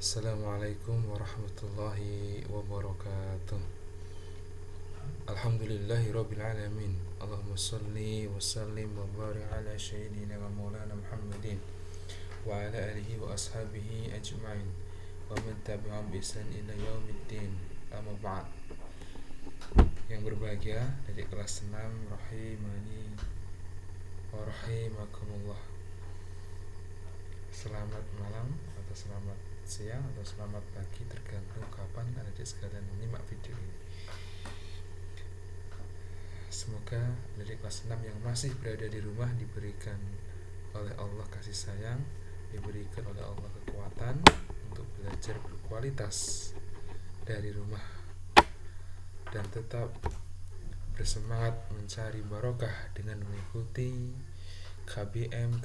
Assalamualaikum warahmatullahi wabarakatuh. Alhamdulillahi rabbil alamin. Allahumma salli wa sallim wa barik ala sayyidina wa maulana Muhammadin wa ala alihi wa ashabihi ajma'in wa man tabi'ahum bi ihsan ila yaumiddin. Amma ba'd. Yang berbahagia dari kelas 6 rahimani wa rahimakumullah. Selamat malam atau selamat siang atau selamat pagi, tergantung kapan adik sekalian menyimak video ini. Semoga dari kelas 6 yang masih berada di rumah diberikan oleh Allah kasih sayang, diberikan oleh Allah kekuatan untuk belajar berkualitas dari rumah dan tetap bersemangat mencari barokah dengan mengikuti KBM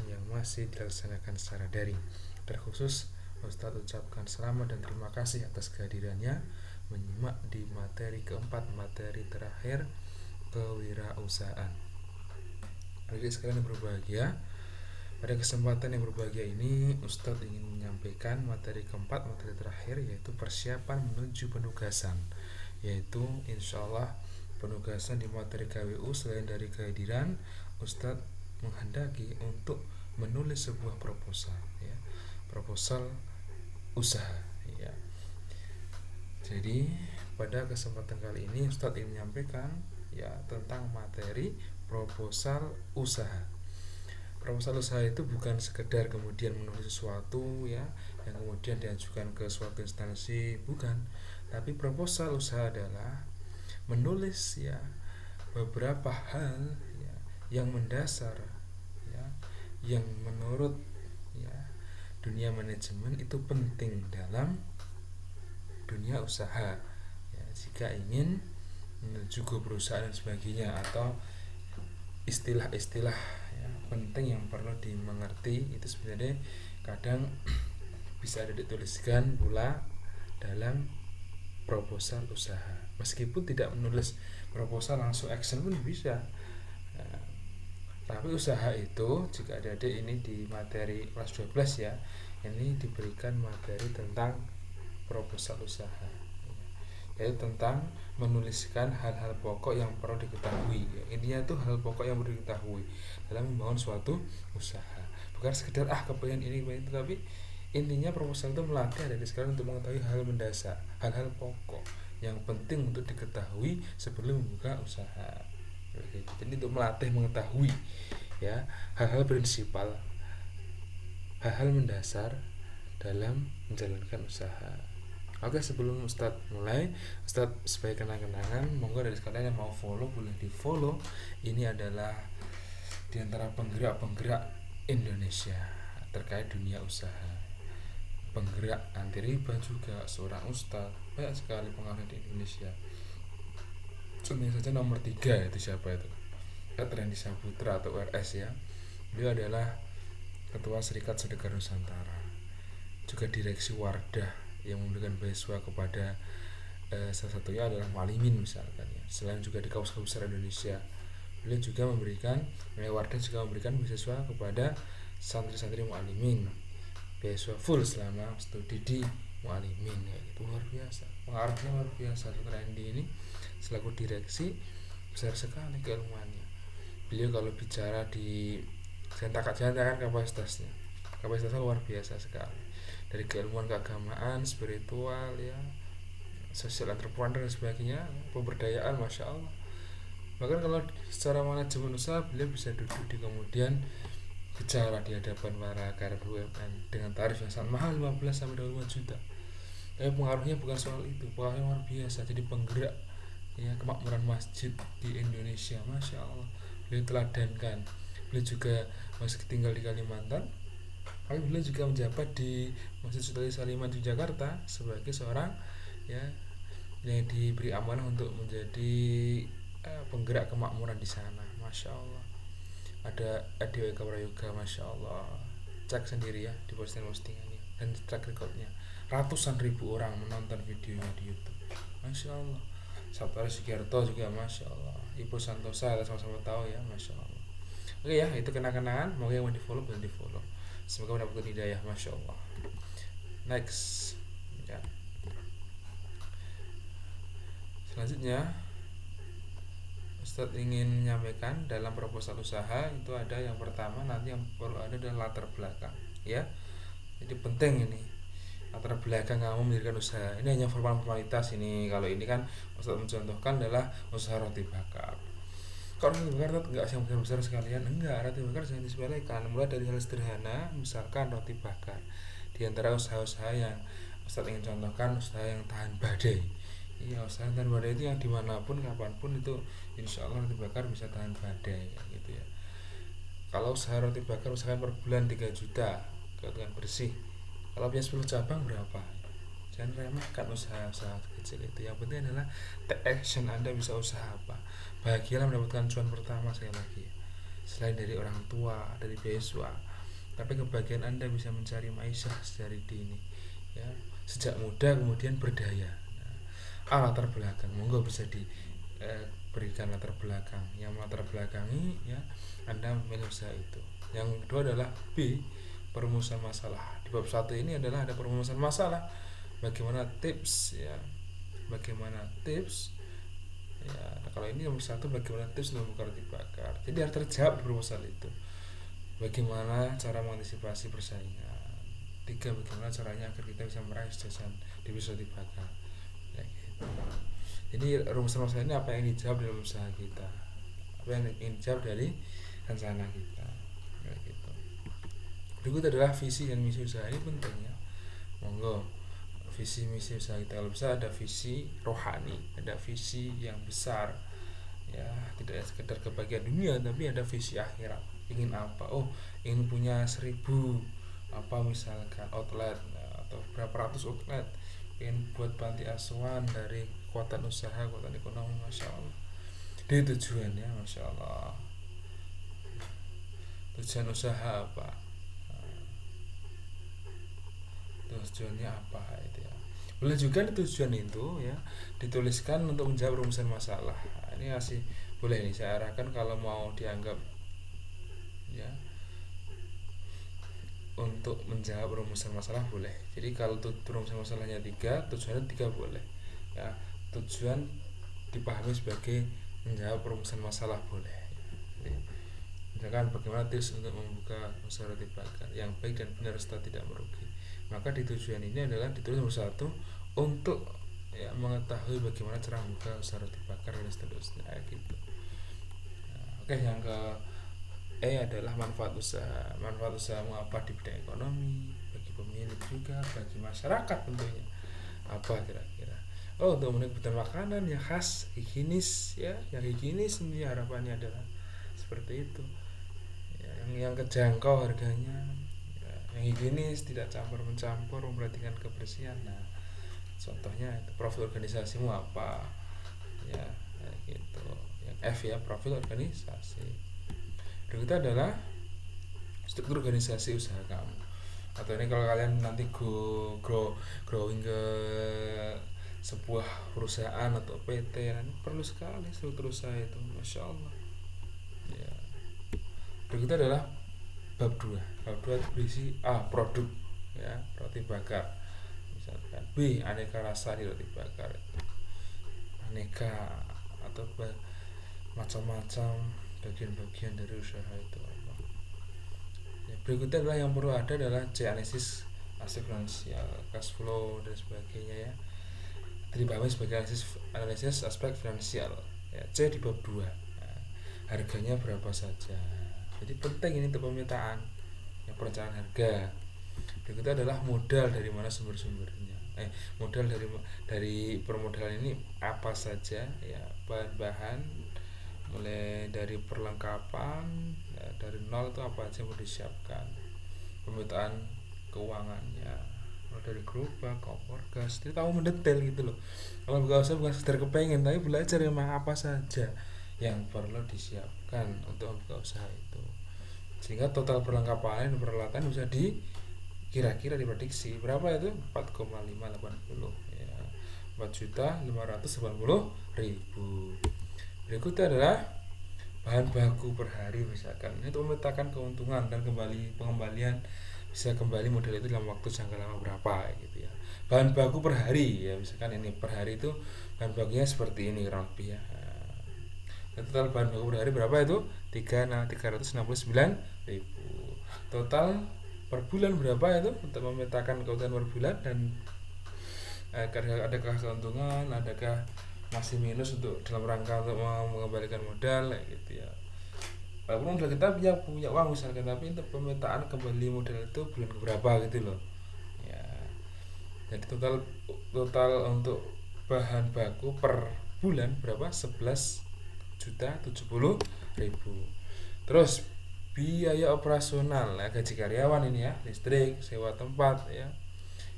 yang masih dilaksanakan secara daring. Terkhusus Ustadz ucapkan selamat dan terima kasih atas kehadirannya menyimak di materi keempat, materi terakhir, kewirausahaan. Adik sekalian yang berbahagia, pada kesempatan yang berbahagia ini Ustadz ingin menyampaikan materi keempat, materi terakhir, yaitu persiapan menuju penugasan. Yaitu insyaallah penugasan di materi KWU, selain dari kehadiran, Ustadz menghendaki untuk menulis sebuah proposal, ya, proposal usaha, ya. Jadi pada kesempatan kali ini Ustadz ingin menyampaikan ya tentang materi proposal usaha. Proposal usaha itu bukan sekedar kemudian menulis sesuatu ya yang kemudian diajukan ke suatu instansi, bukan. Tapi proposal usaha adalah menulis ya beberapa hal ya yang mendasar ya, yang menurut ya dunia manajemen itu penting dalam dunia usaha ya, jika ingin menuju ke perusahaan dan sebagainya, atau istilah-istilah ya, penting yang perlu dimengerti itu sebenarnya kadang bisa dituliskan pula dalam proposal usaha. Meskipun tidak menulis proposal langsung action pun bisa. Nah, tapi usaha itu jika adik-adik ini di materi kelas 12 ya, ini diberikan materi tentang proposal usaha, yaitu tentang menuliskan hal-hal pokok yang perlu diketahui ya. Intinya itu hal pokok yang perlu diketahui dalam membangun suatu usaha, bukan sekedar kepengen ini kepengen itu, tapi intinya proposal itu melatih adik sekalian untuk mengetahui hal mendasar, hal-hal pokok yang penting untuk diketahui sebelum membuka usaha. Jadi untuk melatih mengetahui ya hal-hal prinsipal, hal-hal mendasar dalam menjalankan usaha. Oke, sebelum Ustadz mulai, Ustadz sebagai kenang-kenangan, monggo dari sekalian yang mau follow boleh di follow. Ini adalah diantara penggerak-penggerak Indonesia terkait dunia usaha, penggerak anti riba juga, seorang ustadz, banyak sekali pengaruh di Indonesia. Contohnya saja nomor 3 itu siapa itu? Randy Saputra atau RS ya. Beliau adalah Ketua Serikat Sedekah Nusantara, juga direksi Wardah yang memberikan beasiswa kepada salah satunya adalah Mualimin misalkan ya. Selain juga di kawasan besar Indonesia, beliau juga memberikan, Wardah juga memberikan beasiswa kepada santri-santri Mualimin, beasiswa full selama studi di Mualimin ya. Itu luar biasa, pengaruhnya luar biasa. Randy ini selaku direksi besar sekali keilmuannya. Beliau kalau bicara di jantakan kapasitasnya luar biasa sekali, dari keilmuan keagamaan, spiritual ya, sosial entrepreneur dan sebagainya, pemberdayaan, masya Allah. Bahkan kalau secara manajemen usaha, beliau bisa duduk di kemudian bicara di hadapan para karyawan BUMN dengan tarif yang sangat mahal, 15 sampai 25 juta. Tapi pengaruhnya bukan soal itu, pengaruhnya luar biasa. Jadi penggerak ya kemakmuran masjid di Indonesia, masya Allah. Beliau teladankan. Beliau juga masih tinggal di Kalimantan, tapi beliau juga menjabat di Masjid Sultan Saliman di Jakarta sebagai seorang ya yang diberi amanah untuk menjadi penggerak kemakmuran di sana, masya Allah. Ada ADWK Prayoga, masya Allah, cek sendiri ya di postingannya dan track recordnya, ratusan ribu orang menonton videonya di YouTube, masya Allah. Sabtu Sugiarto juga, masya Allah. Ibu Santosa, sama-sama tahu ya, masya Allah. Oke ya, itu kenang-kenangan. Mau yang mau di follow boleh di follow. Semoga mendapatkan hidayah, masya Allah. Next ya. Selanjutnya Ustadz ingin menyampaikan dalam proposal usaha itu ada yang pertama, nanti yang perlu ada adalah latar belakang ya. Jadi penting ini latar belakang kamu mendirikan usaha. Ini hanya formalitas ini. Kalau ini kan Ustadz mencontohkan adalah usaha roti bakar. Kalau roti bakar itu enggak yang besar sekalian, enggak. Roti bakar jangan disepelekan. Mulai dari hal sederhana, misalkan roti bakar. Di antara usaha-usaha yang Ustadz ingin contohkan, usaha yang tahan badai. Iya, usaha tahan badai itu yang dimanapun, kapanpun itu insya Allah roti bakar bisa tahan badai gitu ya. Kalau usaha roti bakar usahakan per bulan 3 juta keuntungan bersih. Kalau punya 10 cabang berapa? Jangan remehkan usaha-usaha kecil itu. Yang penting adalah take action. Anda bisa usaha apa? Bahagialah mendapatkan cuan pertama sekali lagi. Selain dari orang tua, dari beasiswa, tapi kebahagiaan Anda bisa mencari maisha dari dini ya, sejak muda kemudian berdaya. Latar belakang monggo bisa berikan latar belakang yang latar belakangi ya Anda memilih usaha itu. Yang kedua adalah B, perumusan masalah. Di bab 1 ini adalah ada perumusan masalah, bagaimana tips ya, bagaimana tips ya. Kalau ini nomor 1, bagaimana tips membuka roti bakar, jadi harus terjawab di proposal itu. Bagaimana cara mengantisipasi persaingan. 3, bagaimana caranya agar kita bisa meraih kesuksesan di bisnis roti bakar ya, gitu. Jadi rumusan masalah ini apa yang dijawab dalam usaha kita, apa yang ingin dijawab dari rencana kita ya, gitu. Berikut adalah visi dan misi usaha. Ini penting ya, monggo visi misi usaha kita. Kalau bisa ada visi rohani, ada visi yang besar ya, tidak sekedar kebahagiaan dunia tapi ada visi akhirat. Ingin apa? Oh, ingin punya 1000 apa misalkan outlet atau berapa ratus outlet, ingin buat panti asuhan dari kekuatan usaha, kekuatan ekonomi. Masya Allah, itu tujuannya. Masya Allah, tujuan usaha apa, tujuannya apa itu ya. Boleh juga tujuan itu ya dituliskan untuk menjawab rumusan masalah. Ini masih boleh nih saya arahkan kalau mau dianggap ya untuk menjawab rumusan masalah boleh. Jadi kalau rumusan masalahnya 3, tujuannya 3 boleh ya. Tujuan dipahami sebagai menjawab rumusan masalah boleh. Jadi, misalkan bagaimana tips untuk membuka usaha roti bakar yang baik dan benar serta tidak merugi. Maka di tujuan ini adalah ditulis nomor 1 untuk ya mengetahui bagaimana cara membuka usaha roti bakar dan seterusnya gitu. Nah, oke, yang ke adalah manfaat usaha. Manfaat usahamu apa di bidang ekonomi, bagi pemilik juga, bagi masyarakat tentunya. Apa kira-kira? Oh, untuk memenuhi kebutuhan makanan yang khas, higienis ya, yang higienis tentunya harapannya adalah seperti itu. Ya, yang kejangkau harganya, ya, yang higienis, tidak campur-mencampur, memperhatikan kebersihan. Nah, contohnya itu profil organisasimu apa? Ya, gitu. Yang F ya, profil organisasi. Berikutnya adalah struktur organisasi usaha kamu. Atau ini kalau kalian nanti growing ke sebuah perusahaan atau PT, perlu sekali struktur usaha itu. Masya Allah ya. Berikutnya adalah bab 2. Bab 2 berisi A, produk ya, roti bakar misalkan. B, aneka rasa di roti bakar, aneka atau macam-macam bagian-bagian dari usaha itu apa ya. Berikutnya adalah yang perlu ada adalah C, analisis aspek finansial, cash flow dan sebagainya ya. Dipahami sebagai analisis aspek finansial ya. C di bab 2 ya, harganya berapa saja. Jadi penting ini untuk pemetaan ya, perencanaan harga. Berikutnya adalah modal, dari mana sumber-sumbernya, modal dari permodalan ini apa saja ya, bahan-bahan mulai dari perlengkapan ya, dari nol itu apa aja mau disiapkan, pemetaan keuangannya mulai dari gerobak, kompor gas. Jadi kamu mendetail gitu loh. Kalau bukan usaha bukan sekedar kepengen, tapi belajar memang apa saja yang perlu disiapkan untuk membuka usaha itu, sehingga total perlengkapan dan peralatan bisa kira-kira diprediksi berapa itu 4,580 ya, 4.580.000. Berikutnya adalah bahan baku per hari misalkan. Ini untuk memetakan keuntungan dan pengembalian bisa kembali modal itu dalam waktu jangka lama berapa gitu ya. Bahan baku per hari ya, misalkan ini per hari itu bahan bakunya seperti ini kurang lebih ya. Total bahan baku per hari berapa itu? 369.000. Total per bulan berapa itu untuk memetakan keuntungan per bulan, dan adakah keuntungan, adakah masih minus untuk dalam rangka untuk mengembalikan modal gitu ya. Walaupun udah kita punya uang misalkan, tapi untuk pemetaan kembali modal itu bulan berapa gitu loh ya. Jadi total untuk bahan baku per bulan berapa? 11.070.000. Terus biaya operasional, nah, gaji karyawan ini ya, listrik, sewa tempat ya,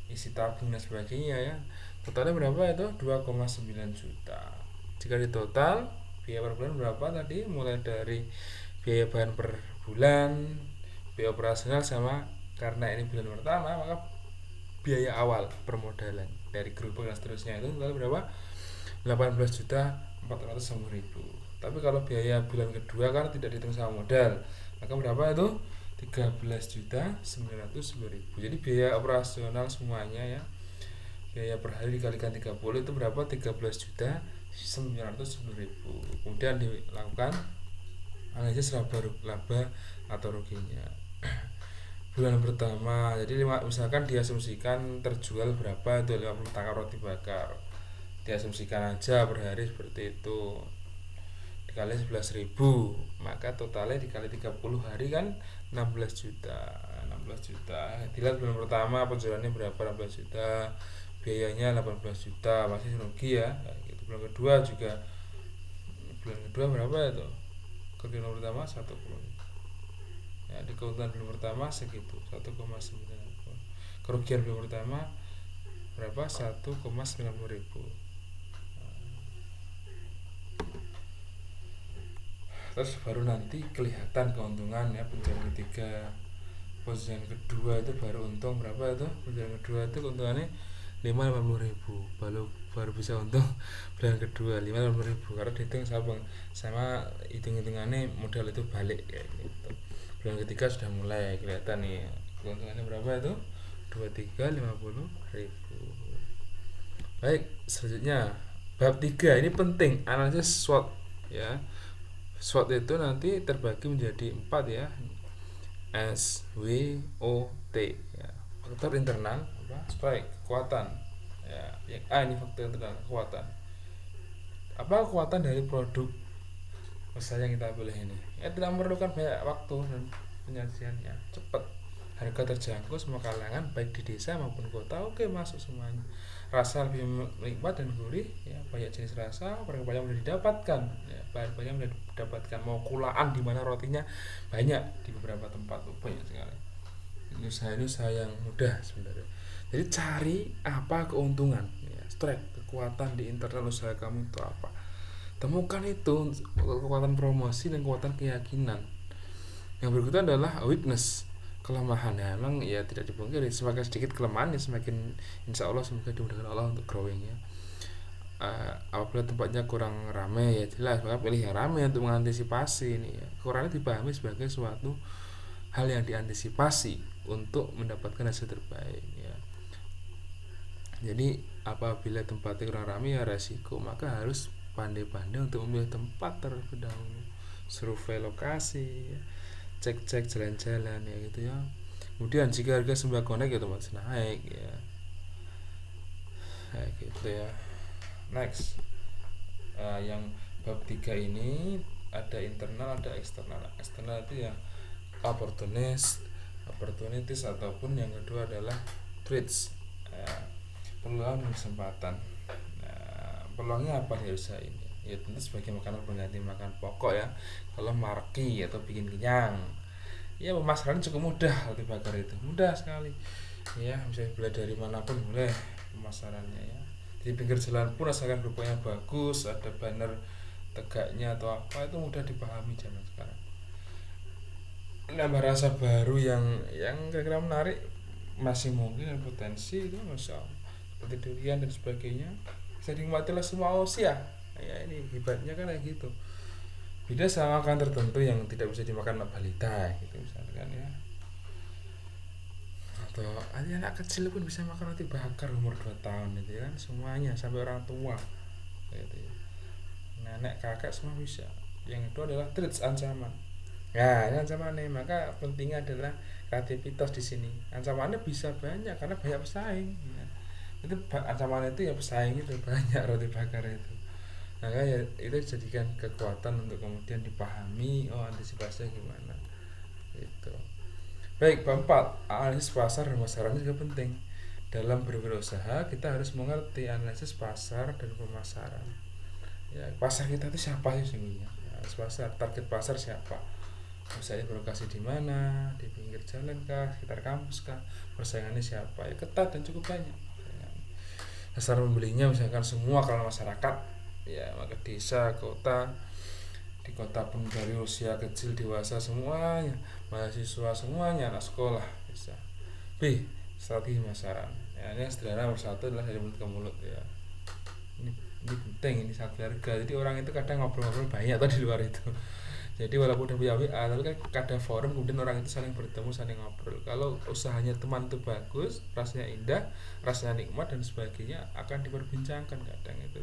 isi tabung dan sebagainya ya, totalnya berapa itu? 2,9 juta. Jika di total biaya per bulan berapa tadi, mulai dari biaya bahan per bulan, biaya operasional, sama karena ini bulan pertama maka biaya awal permodalan dari gerobak dan seterusnya itu total berapa? 18.410.000. Tapi kalau biaya bulan kedua kan tidak dihitung sama modal, maka berapa itu? 13.910.000. Jadi biaya operasional semuanya ya, biaya per hari dikalikan 30 itu berapa? 13.910.000. Kemudian dilakukan analisis laba atau ruginya. Bulan pertama, jadi misalkan diasumsikan terjual berapa itu 50 tangkar roti bakar, diasumsikan aja per hari seperti itu, dikali 11.000, maka totalnya dikali 30 hari kan 16 juta. Dilihat bulan pertama penjualannya berapa, 16 juta, biayanya 18 juta, masih rugi ya. Gitu. Bulan kedua berapa itu? Keuntungan pertama 1, ya, di keuntungan bulan pertama segitu 1,9. Kerugian bulan pertama berapa? 1,90.000. Terus baru nanti kelihatan keuntungan ya, penjualan ketiga, penjualan kedua itu baru untung berapa itu? Penjualan kedua itu keuntungannya 580.000, baru bisa untung bulan kedua 580.000, karena dihitung sama hitung-hitungannya modal itu balik kayak gitu. Bulan ketiga sudah mulai kelihatan nih keuntungannya berapa itu? 23.50.000. Baik, selanjutnya bab 3 ini penting, analisis SWOT ya. SWOT itu nanti terbagi menjadi 4 ya. SWOT ya. Faktor internal strike, kekuatan ya. Yang A ini faktor internal, kekuatan. Apa kekuatan dari produk usaha yang kita pilih ini? Ya, tidak memerlukan banyak waktu dan penyajiannya cepat, harga terjangkau semua kalangan baik di desa maupun kota. Oke, masuk semuanya. Rasa lebih nikmat dan gurih ya, banyak jenis rasa, banyak mudah didapatkan ya, banyak mudah didapatkan. Mau kulaan di mana rotinya banyak di beberapa tempat tuh, banyak sekali. Ini usaha yang mudah sebenarnya. Jadi cari apa keuntungan ya, strike, kekuatan di internal usaha kamu itu apa, temukan itu, kekuatan promosi dan kekuatan keyakinan. Yang berikutnya adalah weakness, kelemahan ya. Memang ya tidak dipungkiri, semakin sedikit kelemahannya semakin insya Allah semoga dimudahkan Allah untuk growing ya. Apabila tempatnya kurang ramai ya jelas maka pilih yang ramai untuk mengantisipasi ini ya. Kurangnya dipahami sebagai suatu hal yang diantisipasi untuk mendapatkan hasil terbaik ya. Jadi apabila tempatnya kurang ramai ya resiko, maka harus pandai-pandai untuk memilih tempat terlebih dahulu, survei lokasi ya, cek jalan-jalan ya gitu ya. Kemudian jika harga sembako naik ya otomatis naik ya, kayak gitu ya. Next, yang bab 3 ini ada internal ada eksternal. Eksternal itu ya opportunities ataupun yang kedua adalah threats ya, peluang dan kesempatan. Nah, peluangnya apa di usaha ini? Ya tentu sebagai makanan pengganti makan pokok ya. Kalau marki atau bikin kenyang ya, pemasaran cukup mudah. Roti bakar itu mudah sekali ya, bisa dibeli dari manapun boleh pemasarannya ya. Di pinggir jalan pun asalkan rupanya bagus, ada banner tegaknya atau apa, itu mudah dipahami zaman sekarang. Nambah rasa baru yang kira-kira menarik, masih mungkin dan potensi itu masya Allah, seperti durian dan sebagainya, bisa dinikmati oleh semua usia ya. Ini hebatnya kan kayak gitu, beda sama makan tertentu yang tidak bisa dimakan balita gitu misalkan ya. Nanti anak kecil pun bisa makan roti bakar umur 2 tahun itu kan, semuanya sampai orang tua gitu ya. Nenek kakek semua bisa. Yang itu adalah threats, ancaman. Nah, ini ancamannya, maka pentingnya adalah kreativitas di sini. Ancamannya bisa banyak karena banyak pesaing. Ya. Itu ancaman itu ya pesaing itu banyak roti bakar itu. Maka ya itu jadikan kekuatan untuk kemudian dipahami, oh antisipasinya gimana. Itu. Baik, keempat, analisis pasar dan pemasaran juga penting. Dalam berwirausaha kita harus mengerti analisis pasar dan pemasaran. Ya, pasar kita itu siapa sih sesungguhnya? Ya, pasar, target pasar siapa? Misalnya berlokasi di mana, di pinggir jalan kah, sekitar kampus kah, persaingannya siapa? Ya ketat dan cukup banyak. Dasar membelinya misalkan semua kalau masyarakat, ya maka desa, kota, di kota pun dari usia kecil dewasa semuanya, mahasiswa semuanya, anak sekolah bisa. B. Strategi pemasaran. Ya, ini sederhana, bersatu adalah dari mulut ke mulut ya. Ini penting, ini sangat berharga. Jadi orang itu kadang ngobrol-ngobrol banyak atau di luar itu. Jadi walaupun udah punya WA, tapi kan ada forum, kemudian orang itu saling bertemu, saling ngobrol. Kalau usahanya teman itu bagus, rasanya indah, rasanya nikmat dan sebagainya, akan diperbincangkan kadang itu.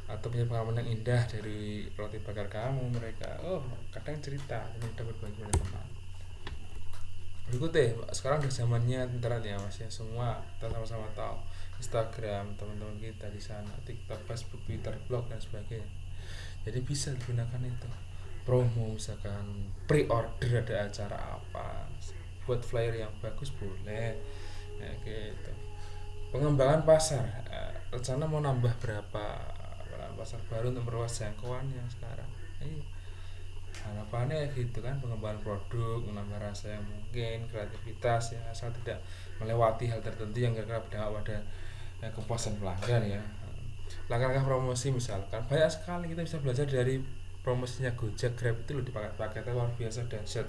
Atau punya pengalaman yang indah dari roti bakar kamu, mereka, oh kadang cerita, mudah berbagi dengan teman. Berikutnya, sekarang udah zamannya internet ya mas ya, semua kita sama-sama tahu. Instagram teman-teman kita di sana, TikTok, Facebook, Twitter, blog dan sebagainya. Jadi bisa digunakan itu. Promo misalkan pre-order ada acara apa, buat flyer yang bagus boleh ya, gitu. Pengembangan pasar, rencana mau nambah berapa pasar baru untuk memperluas jangkauan yang sekarang. Harapannya gitu kan, pengembangan produk, menambah rasa yang mungkin, kreativitas ya, asal tidak melewati hal tertentu yang kira-kira berdampak pada kepuasan pelanggan ya. Langkah-langkah promosi misalkan banyak sekali kita bisa belajar dari promosinya Gojek, Grab itu loh, di paket-paketnya luar biasa dahsyat.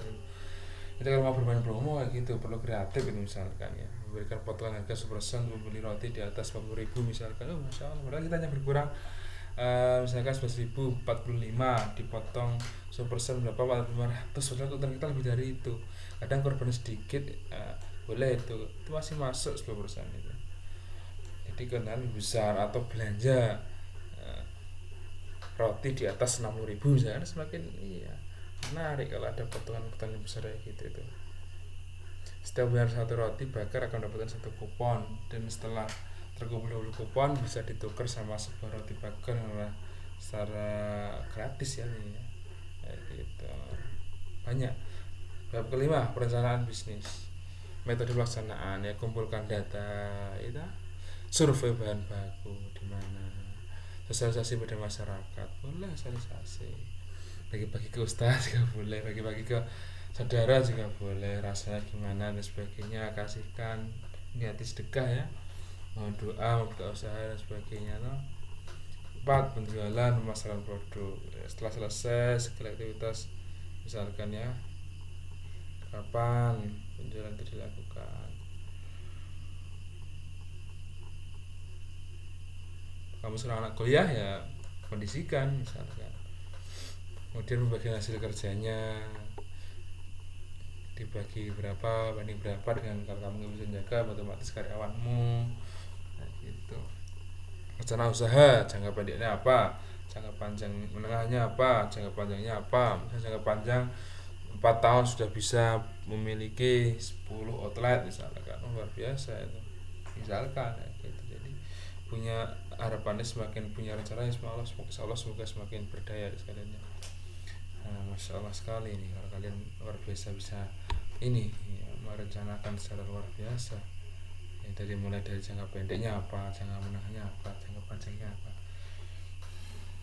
Kita kalau mau bermain promo kayak gitu perlu kreatif itu misalkan ya, memberikan potongan harga 1% membeli roti di atas 40.000 misalkan, oh masya Allah, padahal kita hanya berkurang misalkan 11.045 dipotong 1% berapa 4.500, padahal keuntungan kita lebih dari itu. Kadang korban sedikit boleh itu masih masuk 10% itu. Jadi kenal besar atau belanja roti di atas 60.000 misalkan, semakin menarik kalau ada potongan-potongan besar kayak gitu itu. Setiap bayar satu roti bakar akan mendapatkan satu kupon, dan setelah terkumpul 20 kupon bisa ditukar sama sebuah roti bakar secara gratis ya nih ya, gitu. Banyak. Bab kelima, perencanaan bisnis. Metode pelaksanaan ya, kumpulkan data itu, survei bahan baku di mana, sosialisasi pada masyarakat boleh, sosialisasi bagi-bagi ke ustaz juga boleh, bagi-bagi ke saudara juga boleh, rasanya gimana dan sebagainya, kasihkan niat sedekah ya, mau doa, mau buka usaha dan sebagainya no. 4. Penjualan pemasaran produk. Setelah selesai segala aktivitas misalkan ya, kapan penjualan itu dilakukan, kamu seorang anak kuliah ya kondisikan misalkan, kemudian pembagian hasil kerjanya dibagi berapa banding berapa dengan kalau kamu nggak bisa jaga otomatis karyawanmu nah, gitu. Rencana usaha jangka pendeknya apa, jangka panjang menengahnya apa, jangka panjangnya apa. Misalnya jangka panjang 4 tahun sudah bisa memiliki 10 outlet misalkan, luar biasa itu misalkan ya, gitu. Jadi punya harapannya semakin punya rencana, insya Allah semoga semakin berdaya sekaliannya. Nah, masya Allah sekali nih kalau kalian luar biasa bisa ini ya, merencanakan secara luar biasa ya, mulai dari jangka pendeknya apa, jangka menengahnya apa, jangka panjangnya apa.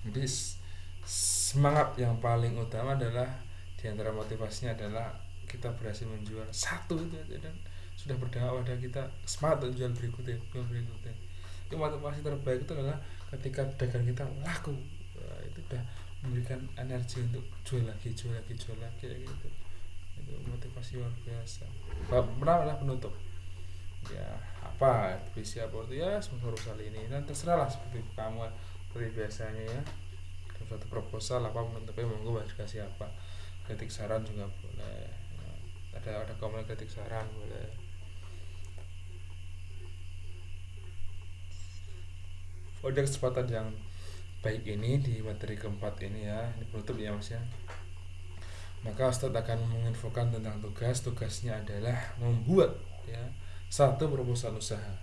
Jadi semangat yang paling utama adalah diantara motivasinya adalah kita berhasil menjual satu itu aja, dan sudah berdampak pada kita semangat untuk jual berikutnya. Itu motivasi terbaik itu adalah ketika dagang kita laku, itu udah memberikan energi untuk jual lagi kayak gitu. Itu motivasi luar biasa. Benar penutup ya, apa visi apa itu ya, semoga kali ini dan terserah lah seperti kamu seperti biasanya ya, suatu proposal apa menutupnya monggo dikasih apa, kritik saran juga boleh ya. Ada komen kritik saran boleh. Udah kesempatan yang baik ini di materi keempat ini ya, ini penutup ya Mas ya. Maka Ustadz akan menginfokan tentang tugasnya adalah membuat ya satu proposal usaha.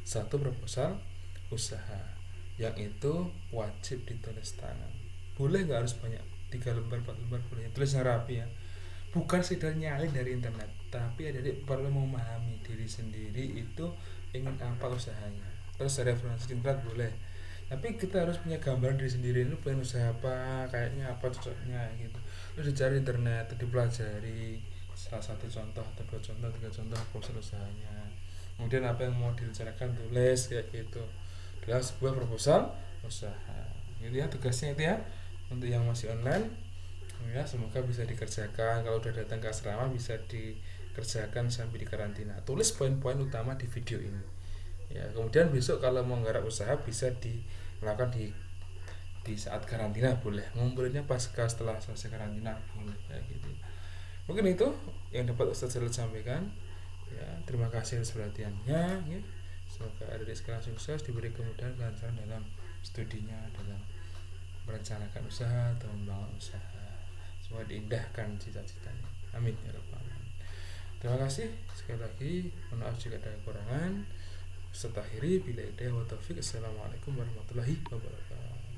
Satu proposal usaha yang itu wajib ditulis tangan. Boleh nggak harus banyak, 3 lembar 4 lembar boleh, tulis yang rapi ya. Bukan sekedar nyalin dari internet, tapi adik perlu memahami diri sendiri itu ingin apa usahanya. Terus referensi internet boleh, tapi kita harus punya gambaran diri sendiri, ini pengen usaha apa, kayaknya apa cocoknya gitu. Terus dicari internet, dipelajari salah satu contoh atau 2 contoh 3 contoh proses usahanya, kemudian apa yang mau direncanakan tulis kayak gitu dalam sebuah proposal usaha gitu ya. Tugasnya itu ya untuk yang masih online ya, semoga bisa dikerjakan. Kalau udah datang ke asrama bisa dikerjakan sambil di karantina. Tulis poin-poin utama di video ini ya, kemudian besok kalau mau nggarap usaha bisa dilakukan di saat karantina, boleh ngumpulinnya pasca setelah selesai karantina boleh kayak gitu. Mungkin itu yang dapat Ustaz Jalil sampaikan ya. Terima kasih atas perhatiannya ya. Semoga adik sekarang sukses, diberi kemudahan kelancaran dalam studinya, dalam merencanakan usaha atau membangun usaha. Semoga diindahkan cita-citanya, amin ya rabbal alamin. Terima kasih sekali lagi, mohon maaf jika ada kekurangan. Setahiri bila hidayah wa taufik. Assalamualaikum warahmatullahi wabarakatuh.